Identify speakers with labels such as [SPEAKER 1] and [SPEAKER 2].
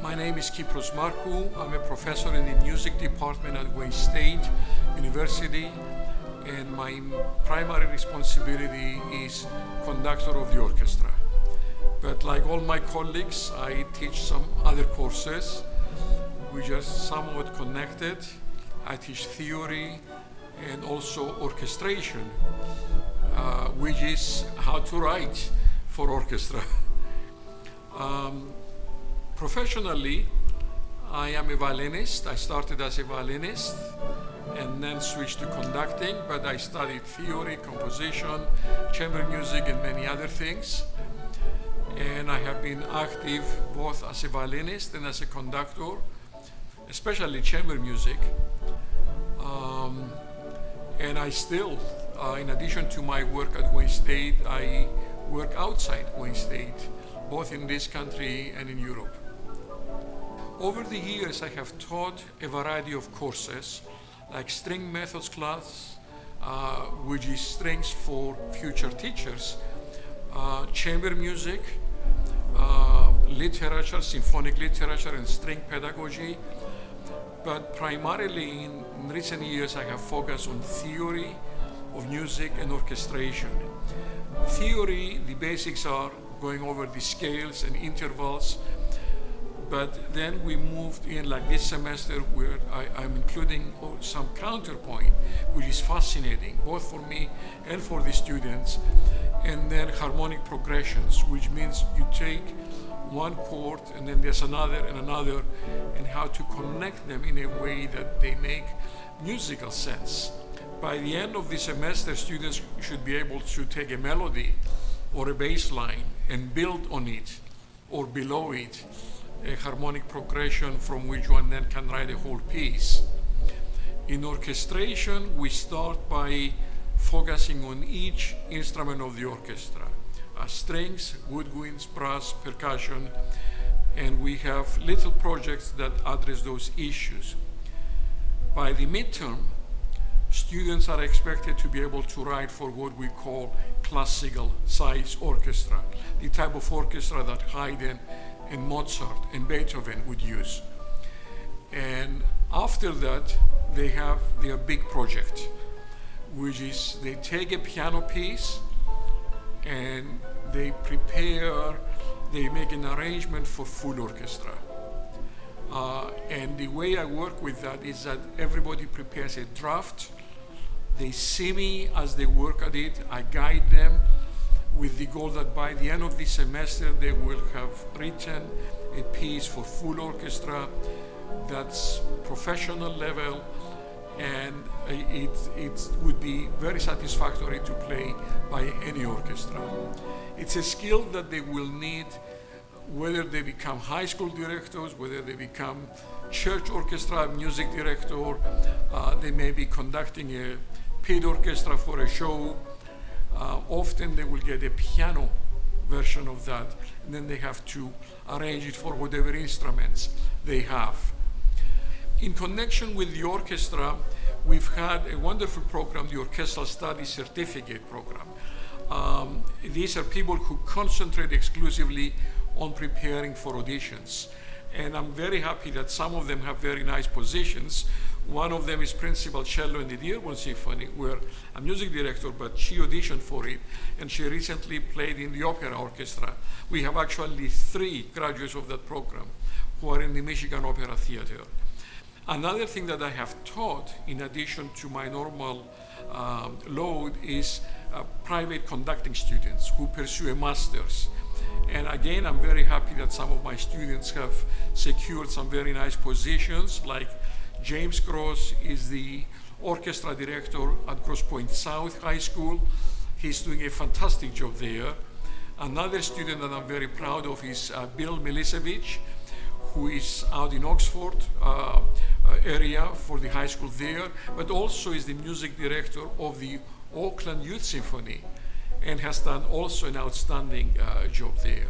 [SPEAKER 1] My name is Kypros. I'm a professor in the music department at Wayne State University, and my primary responsibility is conductor of the orchestra. But like all my colleagues, I teach some other courses which are somewhat connected. I teach theory and also orchestration, which is how to write for orchestra. Professionally, I am a violinist. I started as a violinist and then switched to conducting, but I studied theory, composition, chamber music, and many other things. And I have been active both as a violinist and as a conductor, especially chamber music. And I still, in addition to my work at Wayne State, I work outside Wayne State, both in this country and in Europe. Over the years, I have taught a variety of courses, like string methods class, which is strings for future teachers, chamber music, literature, symphonic literature, and string pedagogy. But primarily in recent years, I have focused on theory of music and orchestration. Theory, the basics are going over the scales and intervals. But then we moved in, like this semester, where I'm including some counterpoint, which is fascinating, both for me and for the students. And then harmonic progressions, which means you take one chord and then there's another and another, and how to connect them in a way that they make musical sense. By the end of the semester, students should be able to take a melody or a bass line and build on it or below it a harmonic progression from which one then can write a whole piece. In orchestration, we start by focusing on each instrument of the orchestra, strings, woodwinds, brass, percussion, and we have little projects that address those issues. By the midterm, students are expected to be able to write for what we call classical size orchestra, the type of orchestra that Haydn and Mozart and Beethoven would use. And after that, they have their big project, which is they take a piano piece and they make an arrangement for full orchestra. And the way I work with that is that everybody prepares a draft. They see me as they work at it. I guide them with the goal that by the end of the semester, they will have written a piece for full orchestra that's professional level, and it would be very satisfactory to play by any orchestra. It's a skill that they will need whether they become high school directors, whether they become church orchestra music director, they may be conducting a pit orchestra for a show. Often they will get a piano version of that, and then they have to arrange it for whatever instruments they have. In connection with the orchestra, we've had a wonderful program, the Orchestral Studies Certificate Program. These are people who concentrate exclusively on preparing for auditions. And I'm very happy that some of them have very nice positions. One of them is principal cello in the Dearborn Symphony, where I'm music director, but she auditioned for it, and she recently played in the opera orchestra. We have actually 3 graduates of that program who are in the Michigan Opera Theater. Another thing that I have taught, in addition to my normal load, is private conducting students who pursue a master's. And again, I'm very happy that some of my students have secured some very nice positions, like James Gross is the orchestra director at Grosse Pointe South High School. He's doing a fantastic job there. Another student that I'm very proud of is Bill Milicevic, who is out in Oxford area for the high school there, but also is the music director of the Oakland Youth Symphony and has done also an outstanding job there.